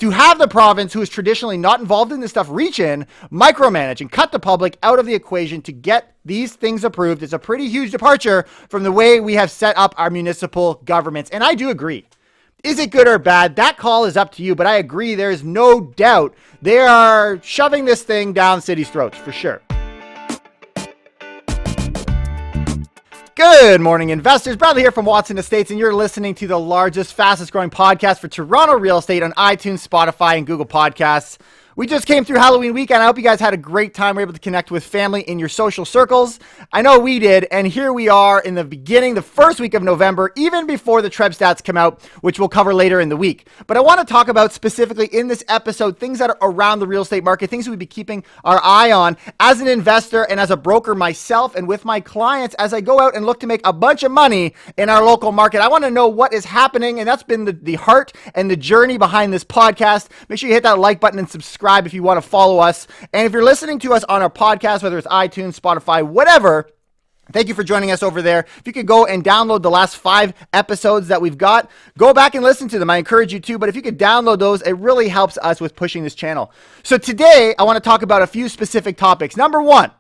to have the province, who is traditionally not involved in this stuff, reach in, micromanage, and cut the public out of the equation to get these things approved is a pretty huge departure from the way we have set up our municipal governments. And I do agree. Is it good or bad? That call is up to you, but I agree there is no doubt they are shoving this thing down cities' throats for sure. Good morning, investors. Bradley here from Watson Estates, and you're listening to the largest, fastest growing podcast for Toronto real estate on iTunes, Spotify, and Google Podcasts. We just came through Halloween weekend. I hope you guys had a great time. We're able to connect with family in your social circles. I know we did, and here we are in the beginning, the first week of November, even before the Treb stats come out, which we'll cover later in the week. But I want to talk about specifically in this episode, things that are around the real estate market, things we'd be keeping our eye on as an investor and as a broker myself and with my clients as I go out and look to make a bunch of money in our local market. I want to know what is happening, and that's been the heart and the journey behind this podcast. Make sure you hit that like button and subscribe if you want to follow us. And if you're listening to us on our podcast, whether it's iTunes, Spotify, whatever, thank you for joining us over there. If you could go and download the last 5 episodes that we've got, go back and listen to them. I encourage you to, but if you could download those, it really helps us with pushing this channel. So today, I want to talk about a few specific topics. Number 1,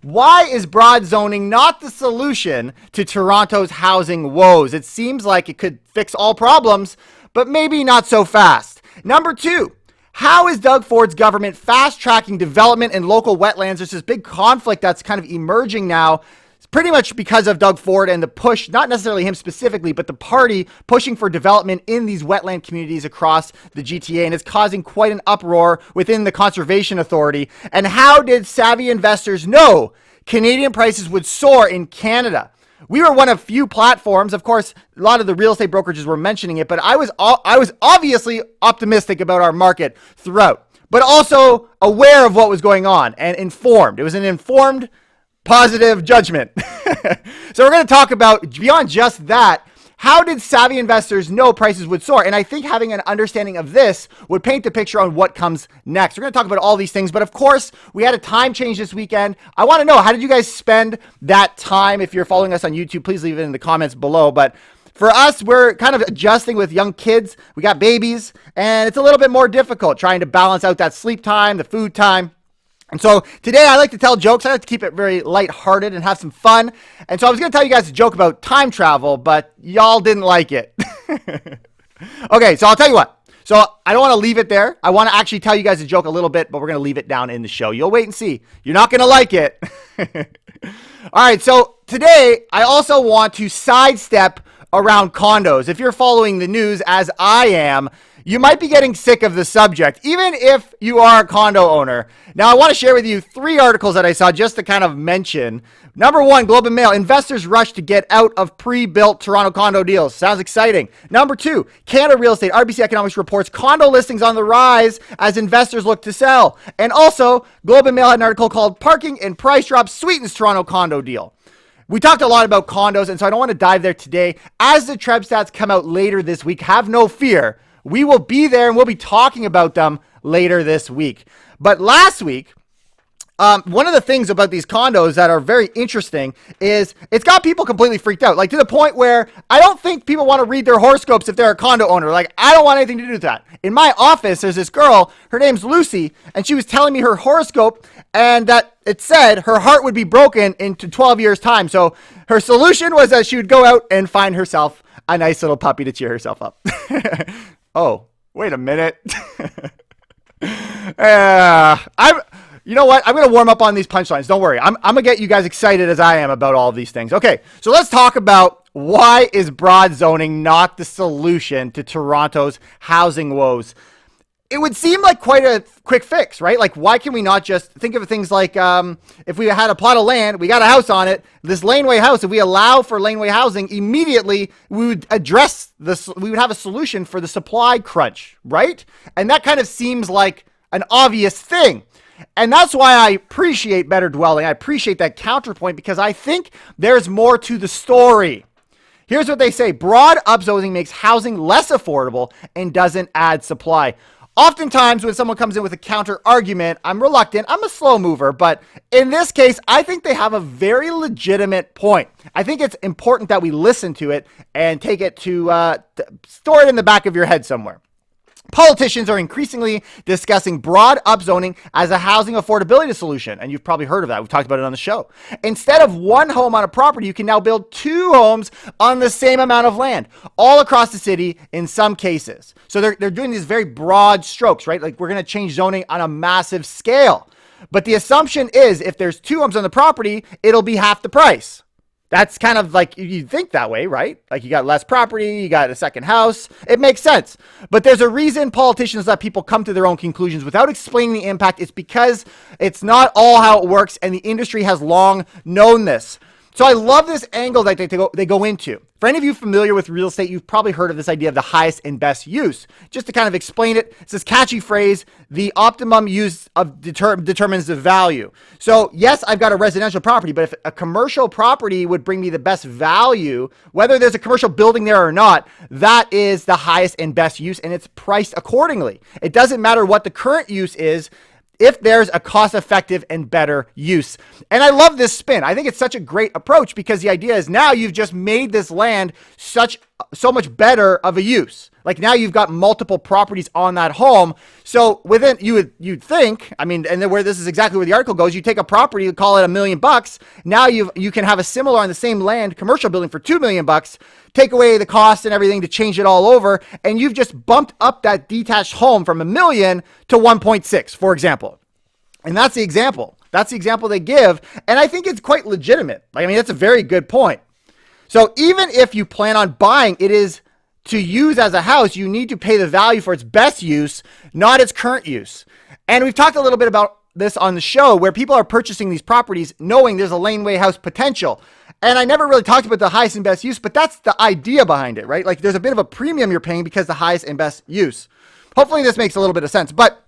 why is broad zoning not the solution to Toronto's housing woes? It seems like it could fix all problems, but maybe not so fast. Number 2, how is Doug Ford's government fast-tracking development in local wetlands? There's this big conflict that's kind of emerging now. It's pretty much because of Doug Ford and the push, not necessarily him specifically, but the party pushing for development in these wetland communities across the GTA, and it's causing quite an uproar within the Conservation Authority. And how did savvy investors know Canadian prices would soar in Canada? We were one of few platforms. Of course, a lot of the real estate brokerages were mentioning it, but I was obviously optimistic about our market throughout, but also aware of what was going on and informed. It was an informed, positive judgment. So we're going to talk about, beyond just that, how did savvy investors know prices would soar? And I think having an understanding of this would paint the picture on what comes next. We're going to talk about all these things, but of course, we had a time change this weekend. I want to know, how did you guys spend that time? If you're following us on YouTube, please leave it in the comments below. But for us, we're kind of adjusting with young kids. We got babies, and it's a little bit more difficult trying to balance out that sleep time, the food time. And so today I like to tell jokes. I like to keep it very lighthearted and have some fun. And so I was going to tell you guys a joke about time travel, but y'all didn't like it. Okay, so I'll tell you what. So I don't want to leave it there. I want to actually tell you guys a joke a little bit, but we're going to leave it down in the show. You'll wait and see. You're not going to like it. All right, so today I also want to sidestep around condos. If you're following the news as I am, you might be getting sick of the subject, even if you are a condo owner. Now, I want to share with you 3 articles that I saw just to kind of mention. Number 1, Globe and Mail, investors rush to get out of pre-built Toronto condo deals. Sounds exciting. Number 2, Canada Real Estate, RBC Economics reports condo listings on the rise as investors look to sell. And also, Globe and Mail had an article called Parking and Price Drop Sweetens Toronto Condo Deal. We talked a lot about condos, and so I don't want to dive there today. As the Treb stats come out later this week, have no fear. We will be there and we'll be talking about them later this week. But last week, one of the things about these condos that are very interesting is it's got people completely freaked out, like to the point where I don't think people want to read their horoscopes if they're a condo owner. Like, I don't want anything to do with that. In my office, there's this girl, her name's Lucy, and she was telling me her horoscope and that it said her heart would be broken into 12 years time. So her solution was that she would go out and find herself a nice little puppy to cheer herself up. Oh, wait a minute. You know what? I'm going to warm up on these punchlines. Don't worry. I'm going to get you guys excited as I am about all of these things. Okay, so let's talk about why is broad zoning not the solution to Toronto's housing woes? It would seem like quite a quick fix, right? Like, why can we not just think of things like if we had a plot of land, we got a house on it, this laneway house, if we allow for laneway housing, immediately we would address this, we would have a solution for the supply crunch, right? And that kind of seems like an obvious thing. And that's why I appreciate better dwelling. I appreciate that counterpoint because I think there's more to the story. Here's what they say. Broad upzoning makes housing less affordable and doesn't add supply. Oftentimes when someone comes in with a counter argument, I'm reluctant. I'm a slow mover, but in this case, I think they have a very legitimate point. I think it's important that we listen to it and take it to store it in the back of your head somewhere. Politicians are increasingly discussing broad upzoning as a housing affordability solution, and you've probably heard of that. We've talked about it on the show. Instead of one home on a property, you can now build two homes on the same amount of land, all across the city in some cases. So they're doing these very broad strokes, right? Like we're going to change zoning on a massive scale. But the assumption is if there's two homes on the property, it'll be half the price. That's kind of like, you think that way, right? Like you got less property, you got a second house. It makes sense. But there's a reason politicians let people come to their own conclusions without explaining the impact. It's because it's not all how it works, and the industry has long known this. So I love this angle that they go into. For any of you familiar with real estate, you've probably heard of this idea of the highest and best use. Just to kind of explain it, it's this catchy phrase, the optimum use of determines the value. So yes, I've got a residential property, but if a commercial property would bring me the best value, whether there's a commercial building there or not, that is the highest and best use, and it's priced accordingly. It doesn't matter what the current use is, if there's a cost-effective and better use. And I love this spin. I think it's such a great approach because the idea is now you've just made this land so much better of a use. Like now you've got multiple properties on that home. So within, you'd think, I mean, and then where this is exactly where the article goes, you take a property, you call it $1 million. Now you can have a similar on the same land commercial building for $2 million, take away the cost and everything to change it all over. And you've just bumped up that detached home from $1 million to 1.6, for example. And that's the example. That's the example they give. And I think it's quite legitimate. I mean, that's a very good point. So even if you plan on buying, it is to use as a house, you need to pay the value for its best use, not its current use. And we've talked a little bit about this on the show where people are purchasing these properties knowing there's a laneway house potential. And I never really talked about the highest and best use, but that's the idea behind it, right? Like there's a bit of a premium you're paying because the highest and best use. Hopefully this makes a little bit of sense. But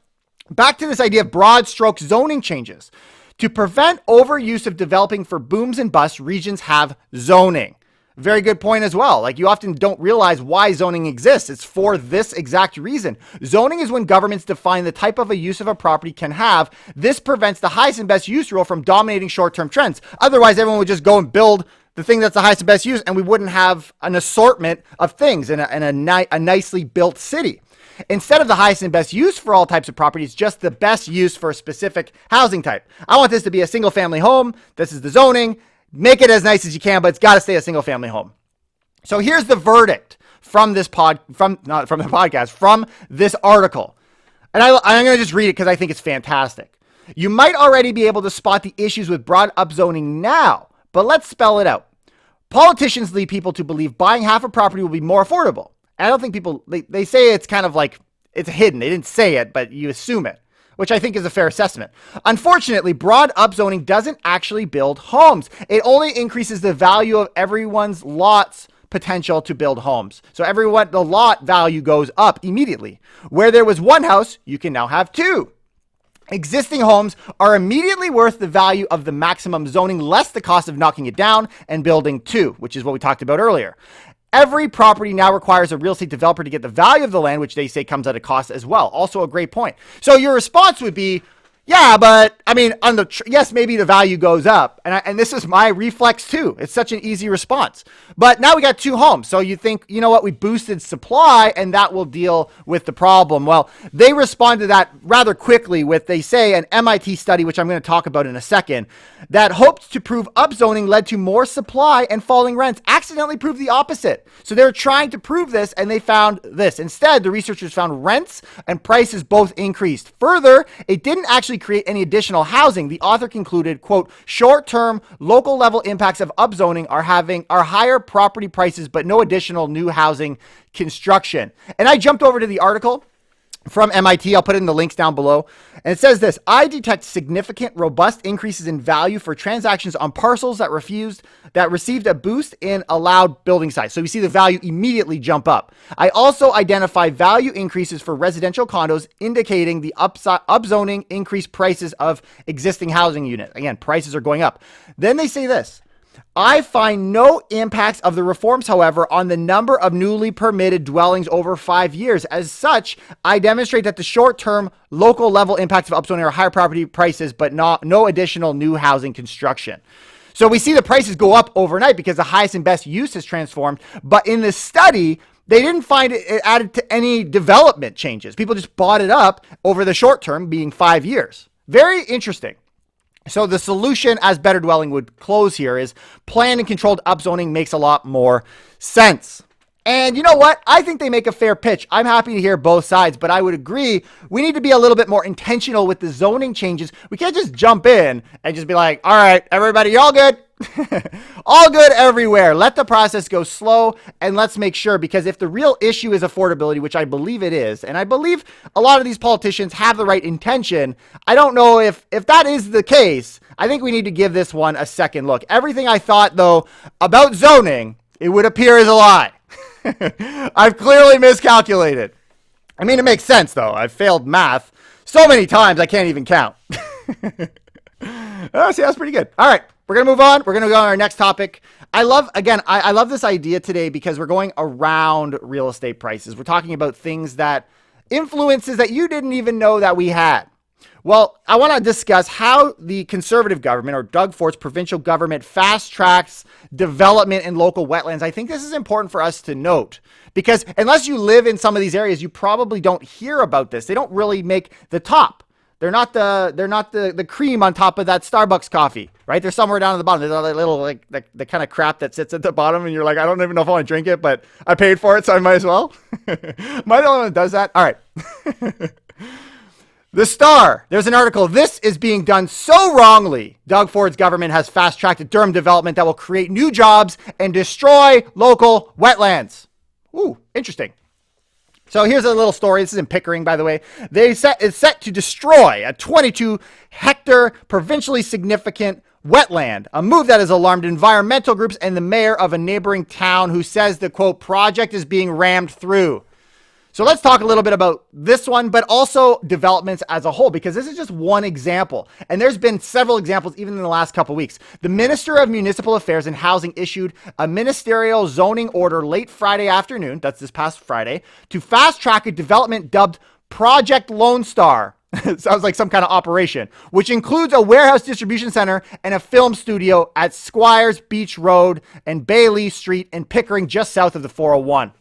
back to this idea of broad stroke zoning changes. To prevent overuse of developing for booms and busts, regions have zoning. Very good point as well. Like you often don't realize why zoning exists. It's for this exact reason. Zoning is when governments define the type of a use of a property can have. This prevents the highest and best use rule from dominating short-term trends. Otherwise, everyone would just go and build the thing that's the highest and best use, and we wouldn't have an assortment of things in a nicely built city. Instead of the highest and best use for all types of properties, just the best use for a specific housing type. I want this to be a single family home. This is the zoning. Make it as nice as you can, but it's got to stay a single family home. So here's the verdict from this from this article. And I'm going to just read it because I think it's fantastic. You might already be able to spot the issues with broad upzoning now, but let's spell it out. Politicians lead people to believe buying half a property will be more affordable. And I don't think people, they say it's kind of like, it's hidden. They didn't say it, but you assume it, which I think is a fair assessment. Unfortunately, broad upzoning doesn't actually build homes. It only increases the value of everyone's lot's potential to build homes. So the lot value goes up immediately. Where there was one house, you can now have two. Existing homes are immediately worth the value of the maximum zoning, less the cost of knocking it down and building two, which is what we talked about earlier. Every property now requires a real estate developer to get the value of the land, which they say comes at a cost as well. Also a great point. So your response would be, yeah, but I mean, yes, maybe the value goes up. And this is my reflex too. It's such an easy response. But now we got two homes. So you think, you know what, we boosted supply and that will deal with the problem. Well, they respond to that rather quickly with, they say, an MIT study, which I'm going to talk about in a second, that hoped to prove upzoning led to more supply and falling rents, accidentally proved the opposite. So they were trying to prove this and they found this. Instead, the researchers found rents and prices both increased. Further, it didn't actually create any additional housing. The author concluded, quote, short-term local level impacts of upzoning are higher property prices, but no additional new housing construction. And I jumped over to the article from MIT. I'll put it in the links down below. And it says this: I detect significant, robust increases in value for transactions on parcels that received a boost in allowed building size. So we see the value immediately jump up. I also identify value increases for residential condos, indicating the upzoning increased prices of existing housing units. Again, prices are going up. Then they say this: I find no impacts of the reforms, however, on the number of newly permitted dwellings over 5 years. As such, I demonstrate that the short-term local level impacts of upzoning are higher property prices, but no additional new housing construction. So we see the prices go up overnight because the highest and best use has transformed. But in this study, They didn't find it added to any development changes. People just bought it up over the short term, being 5 years. Very interesting. So the solution, as Better Dwelling would close here, is planned and controlled upzoning makes a lot more sense. And you know what? I think they make a fair pitch. I'm happy to hear both sides, but I would agree we need to be a little bit more intentional with the zoning changes. We can't just jump in and just be like, all right, everybody, you're all good. All good everywhere. Let the process go slow, and let's make sure, because if the real issue is affordability, which I believe it is, and I believe a lot of these politicians have the right intention, I don't know if that is the case. I think we need to give this one a second look. Everything I thought, though, about zoning, it would appear is a lie. I've clearly miscalculated. I mean, it makes sense, though. I've failed math so many times I can't even count. Oh, see, that's pretty good. All right, we're going to move on. We're going to go on our next topic. I love this idea today because we're going around real estate prices. We're talking about things that influences that you didn't even know that we had. Well, I want to discuss how the Conservative government, or Doug Fort's provincial government, fast-tracks development in local wetlands. I think this is important for us to note, because unless you live in some of these areas, you probably don't hear about this. They don't really make the top. They're not the cream on top of that Starbucks coffee, right? They're somewhere down at the bottom. There's that little, like, the kind of crap that sits at the bottom, and you're like, I don't even know if I want to drink it, but I paid for it, so I might as well. Am I the only one that does that? All right. The Star, there's an article. This is being done so wrongly. Doug Ford's government has fast-tracked Durham development that will create new jobs and destroy local wetlands. Ooh, interesting. So here's a little story. This is in Pickering, by the way. It's set to destroy a 22-hectare provincially significant wetland, a move that has alarmed environmental groups and the mayor of a neighboring town, who says the, quote, project is being rammed through. So let's talk a little bit about this one, but also developments as a whole, because this is just one example. And there's been several examples even in the last couple of weeks. The Minister of Municipal Affairs and Housing issued a ministerial zoning order late Friday afternoon, that's this past Friday, to fast track a development dubbed Project Lone Star. It sounds like some kind of operation, which includes a warehouse distribution center and a film studio at Squires Beach Road and Bailey Street in Pickering, just south of the 401.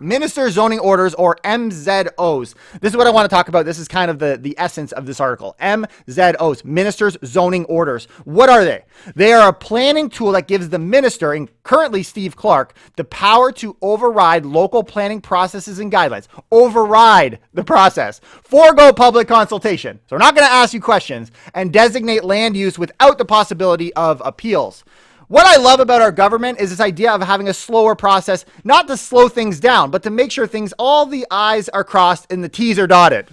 Minister Zoning Orders, or MZOs. This is what I want to talk about. This is kind of the essence of this article. MZOs, Minister's Zoning Orders. What are they? They are a planning tool that gives the minister, and currently Steve Clark, the power to override local planning processes and guidelines. Override the process. Forego public consultation. So we're not going to ask you questions, and designate land use without the possibility of appeals. What I love about our government is this idea of having a slower process, not to slow things down, but to make sure all the I's are crossed and the T's are dotted.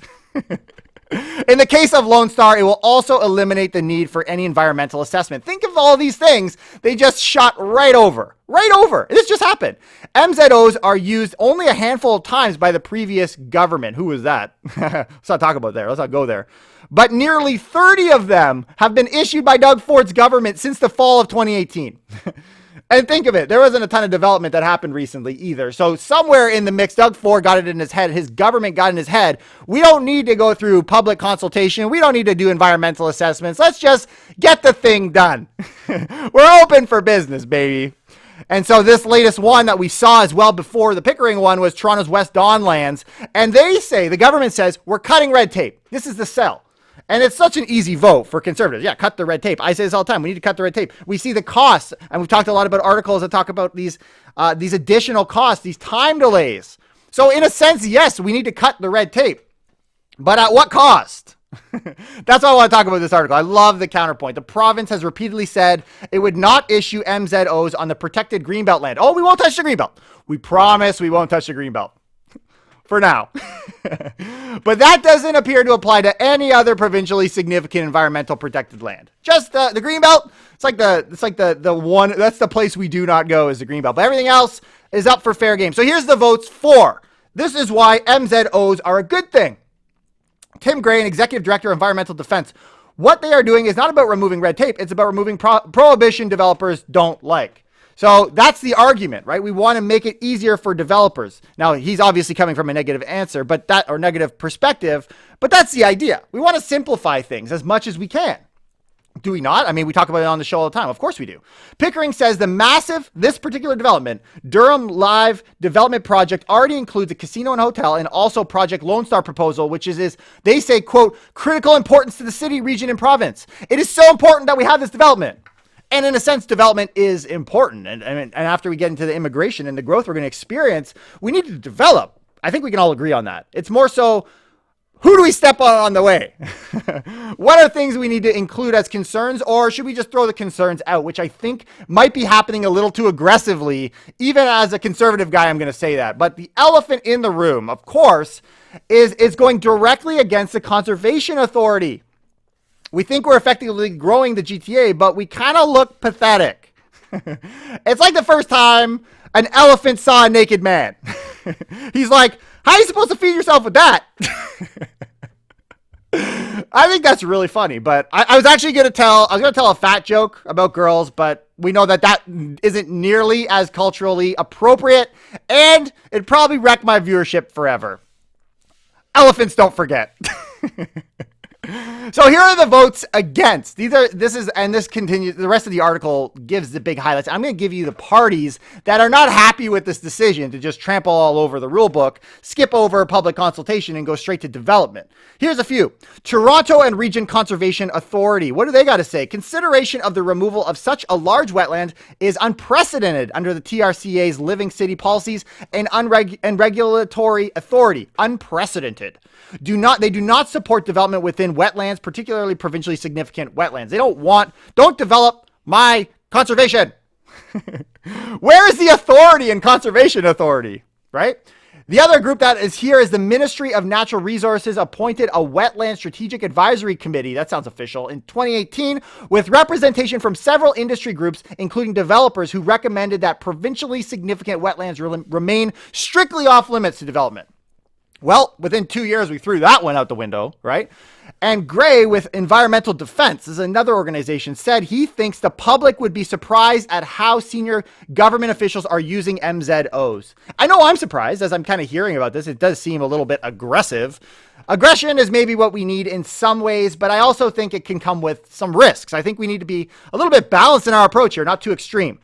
In the case of Lone Star, it will also eliminate the need for any environmental assessment. Think of all these things they just shot right over. Right over. This just happened. MZOs are used only a handful of times by the previous government. Who was that? Let's not talk about there. Let's not go there. But nearly 30 of them have been issued by Doug Ford's government since the fall of 2018. And think of it, there wasn't a ton of development that happened recently either. So somewhere in the mix, Doug Ford got it in his head, his government got in his head, we don't need to go through public consultation, we don't need to do environmental assessments, let's just get the thing done. We're open for business, baby. And so this latest one that we saw as well before the Pickering one was Toronto's West Don lands. And they say, the government says, we're cutting red tape. This is the sell. And it's such an easy vote for conservatives. Yeah, cut the red tape. I say this all the time. We need to cut the red tape. We see the costs, and we've talked a lot about articles that talk about these additional costs, these time delays. So in a sense, yes, we need to cut the red tape. But at what cost? That's why I want to talk about this article. I love the counterpoint. The province has repeatedly said it would not issue MZOs on the protected Greenbelt land. Oh, we won't touch the Greenbelt. We promise we won't touch the Greenbelt. For now. But that doesn't appear to apply to any other provincially significant environmental protected land. Just the Greenbelt. It's like the one, that's the place we do not go, is the Greenbelt. But everything else is up for fair game. So here's the votes for. This is why MZOs are a good thing. Tim Gray, an executive director of environmental defense. What they are doing is not about removing red tape. It's about removing prohibition developers don't like. So that's the argument, right? We want to make it easier for developers. Now, he's obviously coming from a negative answer, or negative perspective, but that's the idea. We want to simplify things as much as we can. Do we not? I mean, we talk about it on the show all the time. Of course we do. Pickering says this particular development, Durham Live Development Project, already includes a casino and hotel and also Project Lone Star proposal, which is they say, quote, critical importance to the city, region, and province. It is so important that we have this development. And in a sense, development is important. And after we get into the immigration and the growth we're going to experience, we need to develop. I think we can all agree on that. It's more so, who do we step on the way? What are things we need to include as concerns, or should we just throw the concerns out, which I think might be happening a little too aggressively. Even as a conservative guy, I'm going to say that. But the elephant in the room, of course, is going directly against the Conservation Authority. We think we're effectively growing the GTA, but we kind of look pathetic. It's like the first time an elephant saw a naked man. He's like, how are you supposed to feed yourself with that? I think that's really funny, but I was actually going to tell a fat joke about girls, but we know that isn't nearly as culturally appropriate, and it'd probably wreck my viewership forever. Elephants don't forget. So here are the votes against. This continues. The rest of the article gives the big highlights. I'm going to give you the parties that are not happy with this decision to just trample all over the rule book, skip over public consultation, and go straight to development. Here's a few. Toronto and Region Conservation Authority. What do they got to say? Consideration of the removal of such a large wetland is unprecedented under the TRCA's Living City policies and regulatory authority. Unprecedented. They do not support development within wetlands, particularly provincially significant wetlands. They don't develop my conservation. Where is the authority in Conservation Authority, right? The other group that is here is the Ministry of Natural Resources appointed a Wetland Strategic Advisory Committee, that sounds official, in 2018 with representation from several industry groups, including developers who recommended that provincially significant wetlands remain strictly off limits to development. Well, within 2 years, we threw that one out the window, right? And Gray with Environmental Defense, is another organization, said he thinks the public would be surprised at how senior government officials are using MZOs. I know I'm surprised as I'm kind of hearing about this. It does seem a little bit aggressive. Aggression is maybe what we need in some ways, but I also think it can come with some risks. I think we need to be a little bit balanced in our approach here, not too extreme.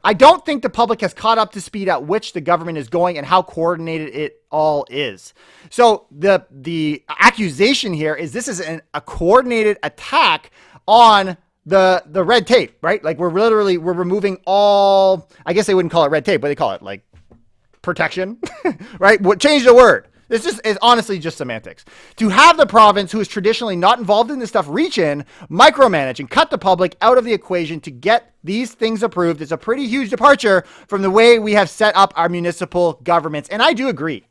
I don't think the public has caught up to speed at which the government is going and how coordinated it all is. So the accusation here is this is a coordinated attack on the red tape, right? Like we're removing all, I guess they wouldn't call it red tape, but they call it like protection, right? Change the word. It's honestly just semantics. To have the province, who is traditionally not involved in this stuff, reach in, micromanage, and cut the public out of the equation to get these things approved is a pretty huge departure from the way we have set up our municipal governments. And I do agree.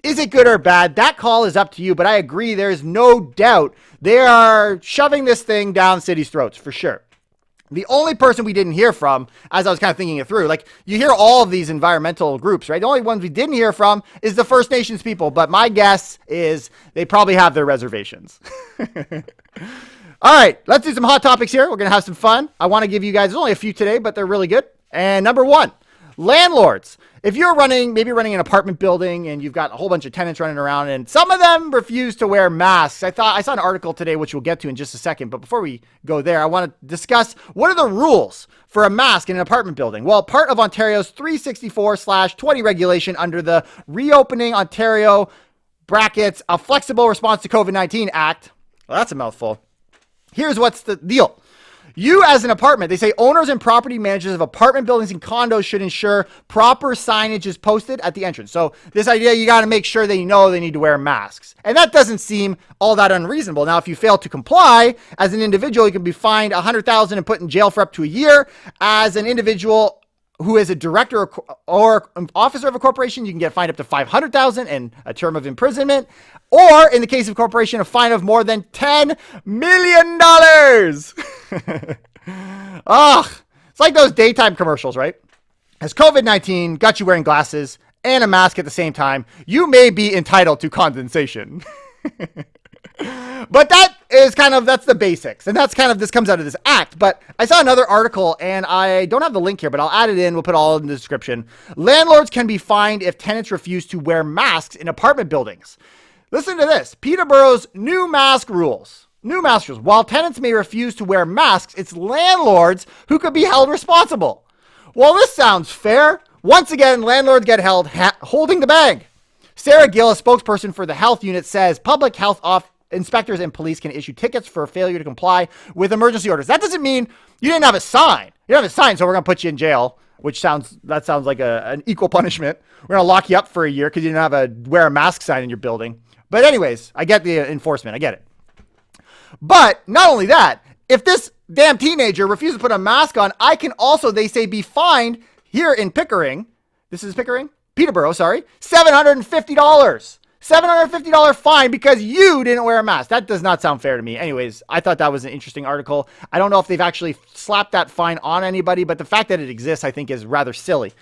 Is it good or bad? That call is up to you, but I agree there is no doubt they are shoving this thing down cities' throats for sure. The only person we didn't hear from, as I was kind of thinking it through, like you hear all of these environmental groups, right? The only ones we didn't hear from is the First Nations people, but my guess is they probably have their reservations. All right, let's do some hot topics here. We're going to have some fun. I want to give you guys, there's only a few today, but they're really good. And number one, landlords. If you're maybe running an apartment building and you've got a whole bunch of tenants running around and some of them refuse to wear masks. I saw an article today, which we'll get to in just a second. But before we go there, I want to discuss what are the rules for a mask in an apartment building? Well, part of Ontario's 364/20 regulation under the Reopening Ontario brackets a Flexible Response to COVID-19 Act. Well, that's a mouthful. Here's what's the deal. You as an apartment, they say owners and property managers of apartment buildings and condos should ensure proper signage is posted at the entrance. So this idea, you got to make sure they know they need to wear masks. And that doesn't seem all that unreasonable. Now, if you fail to comply as an individual, you can be fined $100,000 and put in jail for up to a year. As an individual who is a director or officer of a corporation, you can get fined up to $500,000 and a term of imprisonment. Or in the case of a corporation, a fine of more than $10 million. Ugh, it's like those daytime commercials, right? As COVID-19 got you wearing glasses and a mask at the same time, you may be entitled to compensation. But that's the basics. And this comes out of this act. But I saw another article and I don't have the link here, but I'll add it in. We'll put it all in the description. Landlords can be fined if tenants refuse to wear masks in apartment buildings. Listen to this. Peterborough's new mask rules. New mask rules. While tenants may refuse to wear masks, it's landlords who could be held responsible. Well, this sounds fair. Once again, landlords get held holding the bag. Sarah Gill, a spokesperson for the health unit, says public health inspectors and police can issue tickets for failure to comply with emergency orders. That doesn't mean you didn't have a sign. You didn't have a sign, so we're going to put you in jail, which sounds like an equal punishment. We're going to lock you up for a year because you didn't have a wear a mask sign in your building. But anyways, I get the enforcement. I get it. But not only that, if this damn teenager refuses to put a mask on, I can also, they say, be fined here in Pickering. This is Pickering? Peterborough, sorry. $750. $750 fine because you didn't wear a mask. That does not sound fair to me. Anyways, I thought that was an interesting article. I don't know if they've actually slapped that fine on anybody, but the fact that it exists, I think, is rather silly.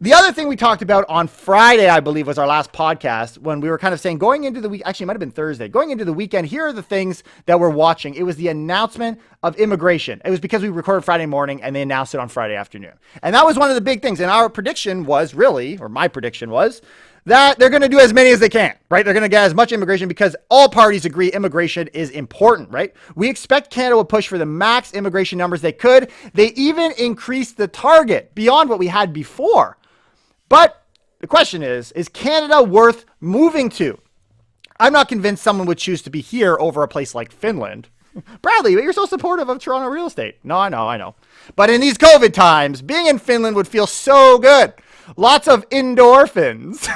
The other thing we talked about on Friday, I believe, was our last podcast when we were kind of saying going into the week, actually it might have been Thursday, going into the weekend, here are the things that we're watching. It was the announcement of immigration. It was because we recorded Friday morning and they announced it on Friday afternoon. And that was one of the big things. And our prediction was really, or my prediction was, that they're going to do as many as they can, right? They're going to get as much immigration because all parties agree immigration is important, right? We expect Canada will push for the max immigration numbers they could. They even increased the target beyond what we had before. But the question is Canada worth moving to? I'm not convinced someone would choose to be here over a place like Finland. Bradley, you're so supportive of Toronto real estate. No, I know. But in these COVID times, being in Finland would feel so good. Lots of endorphins.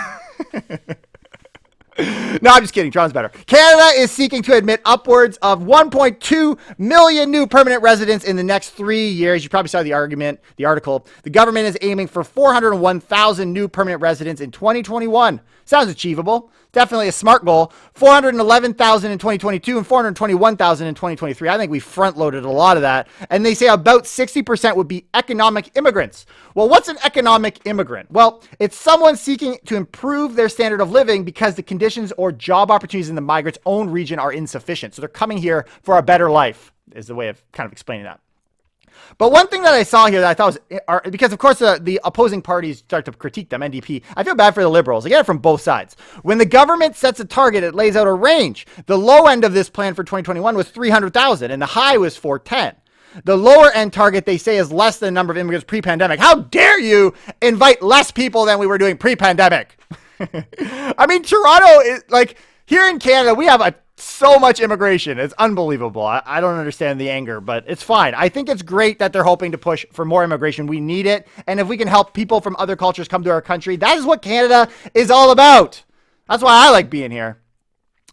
No, I'm just kidding. Toronto's better. Canada is seeking to admit upwards of 1.2 million new permanent residents in the next 3 years. You probably saw the article. The government is aiming for 401,000 new permanent residents in 2021. Sounds achievable. Definitely a smart goal. 411,000 in 2022 and 421,000 in 2023. I think we front-loaded a lot of that. And they say about 60% would be economic immigrants. Well, what's an economic immigrant? Well, it's someone seeking to improve their standard of living because the conditions or job opportunities in the migrant's own region are insufficient. So they're coming here for a better life, is the way of kind of explaining that. But one thing that I saw here that I thought was, because of course the opposing parties start to critique them, NDP, I feel bad for the Liberals. I get it from both sides. When the government sets a target, it lays out a range. The low end of this plan for 2021 was 300,000 and the high was 410. The lower end target, they say, is less than the number of immigrants pre-pandemic. How dare you invite less people than we were doing pre-pandemic? I mean, Toronto is like, here in Canada, we have so much immigration. It's unbelievable. I don't understand the anger, but it's fine. I think it's great that they're hoping to push for more immigration. We need it. And if we can help people from other cultures come to our country, that is what Canada is all about. That's why I like being here.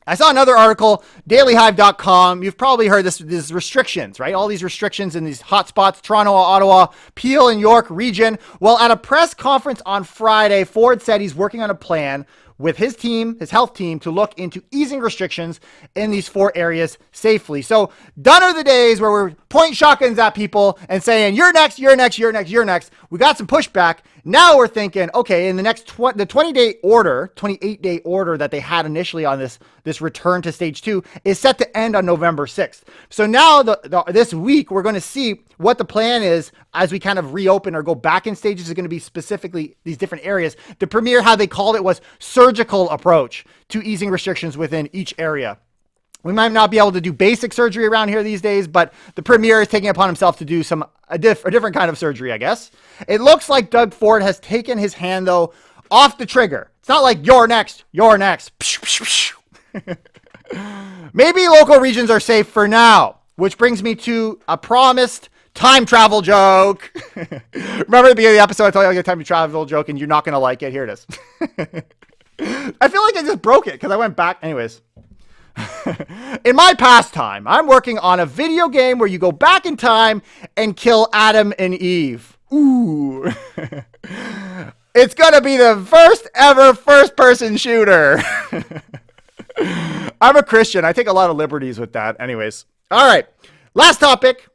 I saw another article, dailyhive.com. You've probably heard these restrictions, right? All these restrictions in these hotspots, Toronto, Ottawa, Peel, and York region. Well, at a press conference on Friday, Ford said he's working on a plan with his team, his health team, to look into easing restrictions in these 4 areas safely. So done are the days where we're pointing shotguns at people and saying, you're next, you're next, you're next, you're next. We got some pushback. Now we're thinking, okay, in the next the 28-day order that they had initially on this return to stage 2 is set to end on November 6th. So now this week, we're going to see what the plan is as we kind of reopen or go back in stages. Is going to be specifically these different areas. The premier, how they called it, was surgical approach to easing restrictions within each area. We might not be able to do basic surgery around here these days, but the premier is taking it upon himself to do a different kind of surgery, I guess. It looks like Doug Ford has taken his hand, though, off the trigger. It's not like you're next, you're next. Maybe local regions are safe for now, which brings me to a promised time travel joke. Remember at the beginning of the episode, I told you I'll get a time travel joke, and you're not going to like it. Here it is. I feel like I just broke it because I went back. Anyways. In my pastime, I'm working on a video game where you go back in time and kill Adam and Eve. Ooh. It's going to be the first ever first-person shooter. I'm a Christian. I take a lot of liberties with that. Anyways. All right. Last topic.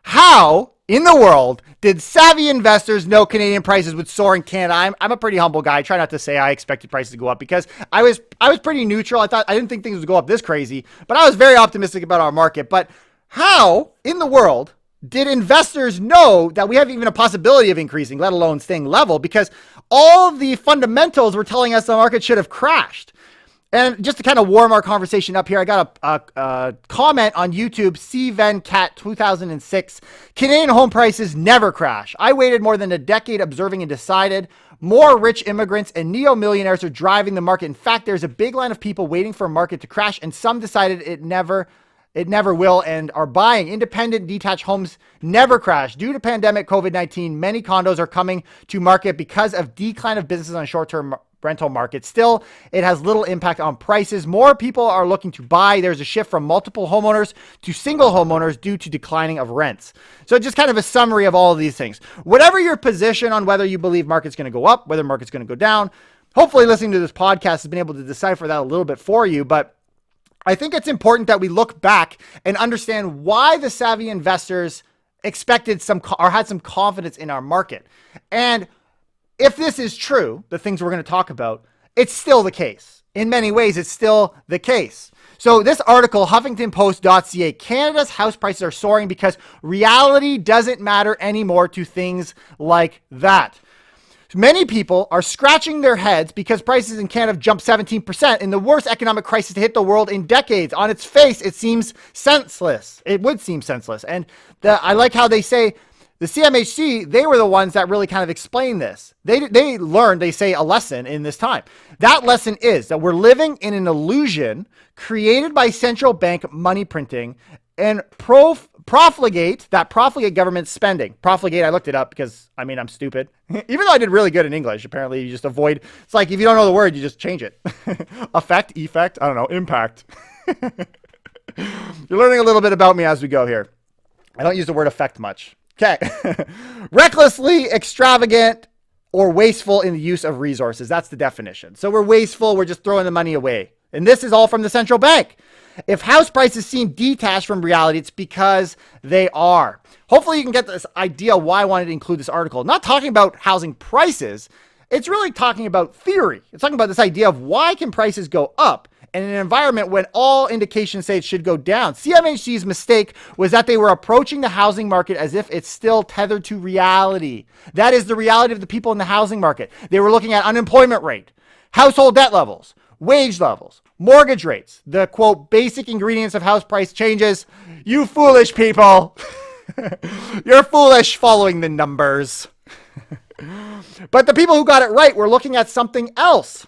How in the world did savvy investors know Canadian prices would soar in Canada? I'm a pretty humble guy. I try not to say I expected prices to go up because I was pretty neutral. I didn't think things would go up this crazy, but I was very optimistic about our market. But how in the world did investors know that we have even a possibility of increasing, let alone staying level? Because all the fundamentals were telling us the market should have crashed. And just to kind of warm our conversation up here, I got a comment on YouTube, CVenCat 2006. Canadian home prices never crash. I waited more than a decade observing and decided more rich immigrants and neo-millionaires are driving the market. In fact, there's a big line of people waiting for a market to crash, and some decided it never will and are buying. Independent detached homes never crash. Due to pandemic COVID-19, many condos are coming to market because of decline of businesses on short-term rental market. Still, it has little impact on prices. More people are looking to buy. There's a shift from multiple homeowners to single homeowners due to declining of rents. So just kind of a summary of all of these things. Whatever your position on whether you believe market's going to go up, whether market's going to go down, hopefully listening to this podcast has been able to decipher that a little bit for you. But I think it's important that we look back and understand why the savvy investors expected some or had some confidence in our market. And if this is true, the things we're going to talk about, it's still the case. In many ways, it's still the case. So this article, HuffingtonPost.ca, Canada's house prices are soaring because reality doesn't matter anymore to things like that. Many people are scratching their heads because prices in Canada have jumped 17% in the worst economic crisis to hit the world in decades. On its face, it seems senseless. It would seem senseless. And I like how they say, the CMHC, they were the ones that really kind of explain this. They learned, they say, a lesson in this time. That lesson is that we're living in an illusion created by central bank money printing and profligate government spending. Profligate, I looked it up because, I'm stupid. Even though I did really good in English, apparently you just avoid, it's like if you don't know the word, you just change it. Effect, I don't know, impact. You're learning a little bit about me as we go here. I don't use the word effect much. Okay. Recklessly extravagant or wasteful in the use of resources. That's the definition. So we're wasteful. We're just throwing the money away. And this is all from the central bank. If house prices seem detached from reality, it's because they are. Hopefully you can get this idea why I wanted to include this article. Not talking about housing prices. It's really talking about theory. It's talking about this idea of why can prices go up in an environment when all indications say it should go down. CMHC's mistake was that they were approaching the housing market as if it's still tethered to reality. That is the reality of the people in the housing market. They were looking at unemployment rate, household debt levels, wage levels, mortgage rates, the quote, basic ingredients of house price changes. You foolish people. You're foolish following the numbers. But the people who got it right were looking at something else.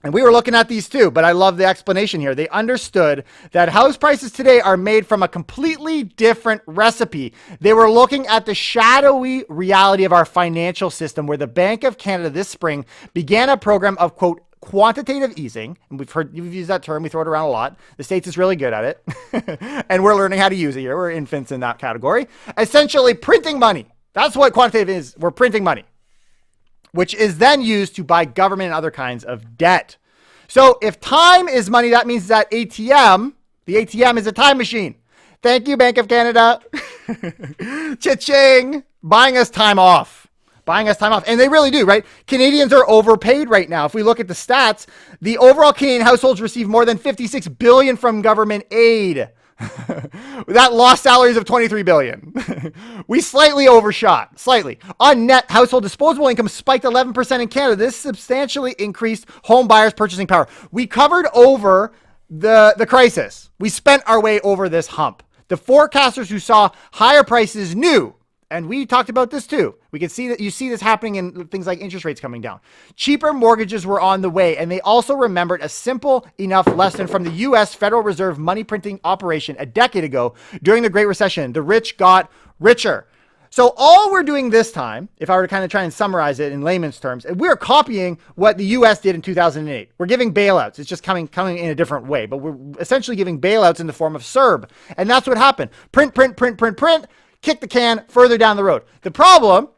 And we were looking at these too, but I love the explanation here. They understood that house prices today are made from a completely different recipe. They were looking at the shadowy reality of our financial system, where the Bank of Canada this spring began a program of, quote, quantitative easing. And you've used that term. We throw it around a lot. The States is really good at it. And we're learning how to use it here. We're infants in that category. Essentially printing money. That's what quantitative is. We're printing money, which is then used to buy government and other kinds of debt. So if time is money, that means that the ATM is a time machine. Thank you, Bank of Canada. Cha-ching. Buying us time off. And they really do, right? Canadians are overpaid right now. If we look at the stats, the overall Canadian households receive more than $56 billion from government aid. That lost salaries of $23 billion. We slightly overshot, On net, household disposable income spiked 11% in Canada. This substantially increased home buyers' purchasing power. We covered over the crisis. We spent our way over this hump. The forecasters who saw higher prices knew, and we talked about this too. We can see that you see this happening in things like interest rates coming down. Cheaper mortgages were on the way, and they also remembered a simple enough lesson from the U.S. Federal Reserve money printing operation a decade ago during the Great Recession. The rich got richer. So all we're doing this time, if I were to kind of try and summarize it in layman's terms, we're copying what the U.S. did in 2008. We're giving bailouts. It's just coming in a different way, but we're essentially giving bailouts in the form of CERB. And that's what happened. Print, kick the can further down the road. The problem,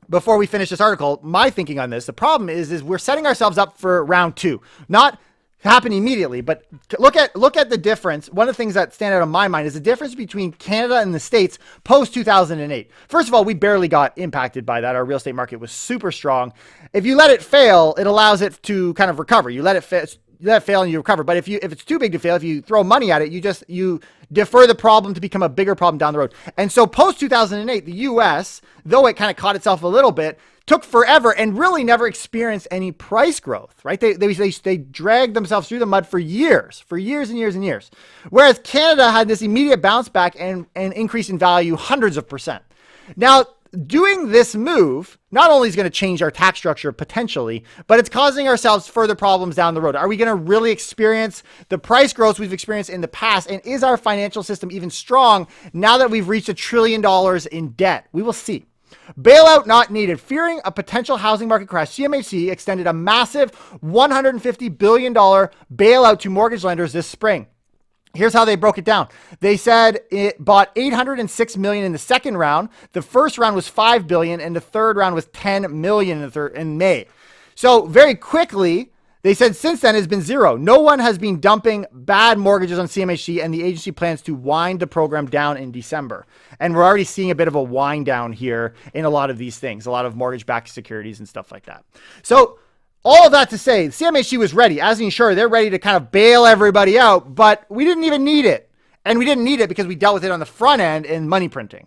before we finish this article, my thinking on this, the problem is we're setting ourselves up for round two. Not happen immediately, but look at the difference. One of the things that stand out in my mind is the difference between Canada and the States post 2008. First of all, we barely got impacted by that. Our real estate market was super strong. If you let it fail, it allows it to kind of recover. You let it fail and you recover. But if it's too big to fail, if you throw money at it, you defer the problem to become a bigger problem down the road. And so post 2008, the U.S., though it kind of caught itself a little bit, took forever and really never experienced any price growth, right? They dragged themselves through the mud for years and years and years. Whereas Canada had this immediate bounce back and increase in value hundreds of percent. Now, doing this move not only is going to change our tax structure potentially, but it's causing ourselves further problems down the road. Are we going to really experience the price growth we've experienced in the past? And is our financial system even strong now that we've reached $1 trillion in debt? We will see. Bailout not needed. Fearing a potential housing market crash, CMHC extended a massive $150 billion bailout to mortgage lenders this spring. Here's how they broke it down. They said it bought $806 million in the second round. The first round was $5 billion, and the third round was $10 million in May. So very quickly, they said since then it's been zero. No one has been dumping bad mortgages on CMHC, and the agency plans to wind the program down in December. And we're already seeing a bit of a wind down here in a lot of these things, a lot of mortgage-backed securities and stuff like that. So all of that to say, CMHC was ready. As an insurer, they're ready to kind of bail everybody out, but we didn't even need it. And we didn't need it because we dealt with it on the front end in money printing.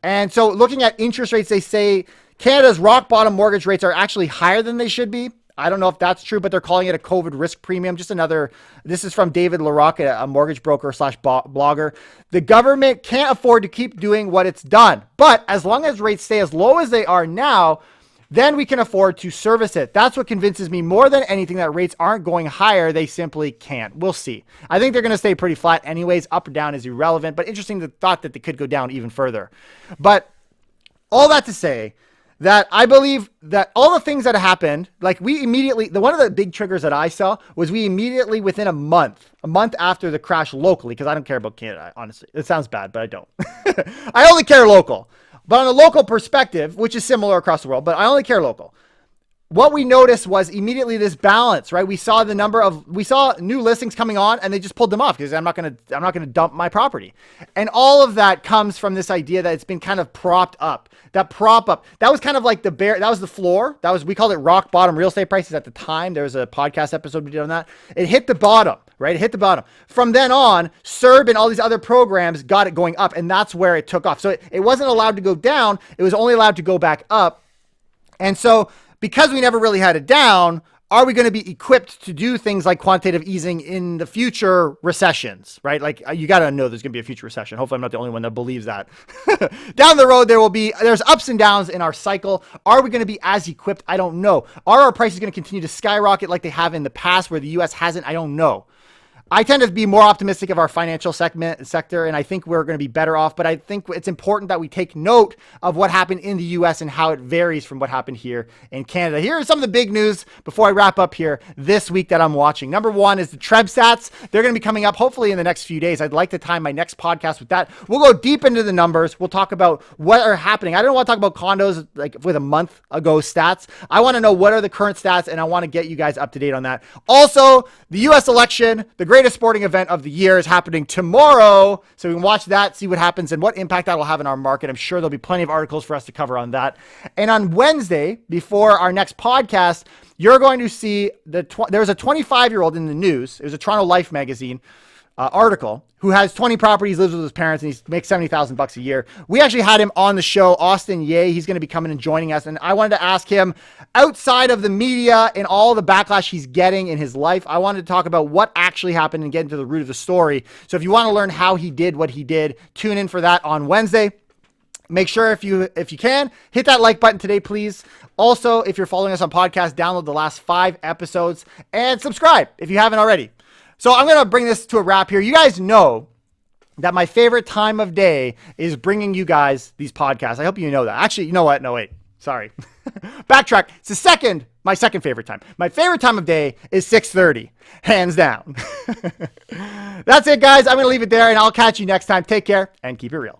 And so looking at interest rates, they say Canada's rock bottom mortgage rates are actually higher than they should be. I don't know if that's true, but they're calling it a COVID risk premium. Just another, this is from David LaRocque, a mortgage broker / blogger. The government can't afford to keep doing what it's done. But as long as rates stay as low as they are now, then we can afford to service it. That's what convinces me more than anything that rates aren't going higher. They simply can't. We'll see. I think they're going to stay pretty flat anyways. Up or down is irrelevant, but interesting the thought that they could go down even further. But all that to say that I believe that all the things that happened, like we immediately, one of the big triggers that I saw was we immediately within a month after the crash locally, because I don't care about Canada, honestly. It sounds bad, but I don't. I only care local. But on a local perspective, which is similar across the world, but I only care local. What we noticed was immediately this balance, right? We saw new listings coming on and they just pulled them off because I'm not going to dump my property. And all of that comes from this idea that it's been kind of propped up. That prop up, that was kind of like that was the floor. We called it rock bottom real estate prices at the time. There was a podcast episode we did on that. It hit the bottom, right? It hit the bottom. From then on, CERB and all these other programs got it going up, and that's where it took off. So it wasn't allowed to go down. It was only allowed to go back up. And so because we never really had it down, are we going to be equipped to do things like quantitative easing in the future recessions, right? Like you got to know there's going to be a future recession. Hopefully I'm not the only one that believes that. Down the road, there's ups and downs in our cycle. Are we going to be as equipped? I don't know. Are our prices going to continue to skyrocket like they have in the past where the US hasn't? I don't know. I tend to be more optimistic of our financial sector, and I think we're going to be better off. But I think it's important that we take note of what happened in the U.S. and how it varies from what happened here in Canada. Here are some of the big news before I wrap up here this week that I'm watching. Number one is the Treb stats. They're going to be coming up hopefully in the next few days. I'd like to time my next podcast with that. We'll go deep into the numbers. We'll talk about what are happening. I don't want to talk about condos like with a month ago stats. I want to know what are the current stats, and I want to get you guys up to date on that. Also, the U.S. election, the greatest sporting event of the year, is happening tomorrow. So we can watch that, see what happens and what impact that will have in our market. I'm sure there'll be plenty of articles for us to cover on that. And on Wednesday, before our next podcast, you're going to see there's a 25-year-old in the news. It was a Toronto Life magazine article who has 20 properties, lives with his parents, and he makes $70,000 a year. We actually had him on the show, Austin Ye. He's going to be coming and joining us. And I wanted to ask him, outside of the media and all the backlash he's getting in his life, I wanted to talk about what actually happened and get into the root of the story. So if you want to learn how he did what he did, tune in for that on Wednesday. Make sure if you can, hit that like button today, please. Also, if you're following us on podcast, download the last 5 episodes and subscribe if you haven't already. So I'm going to bring this to a wrap here. You guys know that my favorite time of day is bringing you guys these podcasts. I hope you know that. Actually, you know what? No, wait. Sorry. Backtrack. It's my second favorite time. My favorite time of day is 6:30, hands down. That's it, guys. I'm going to leave it there, and I'll catch you next time. Take care and keep it real.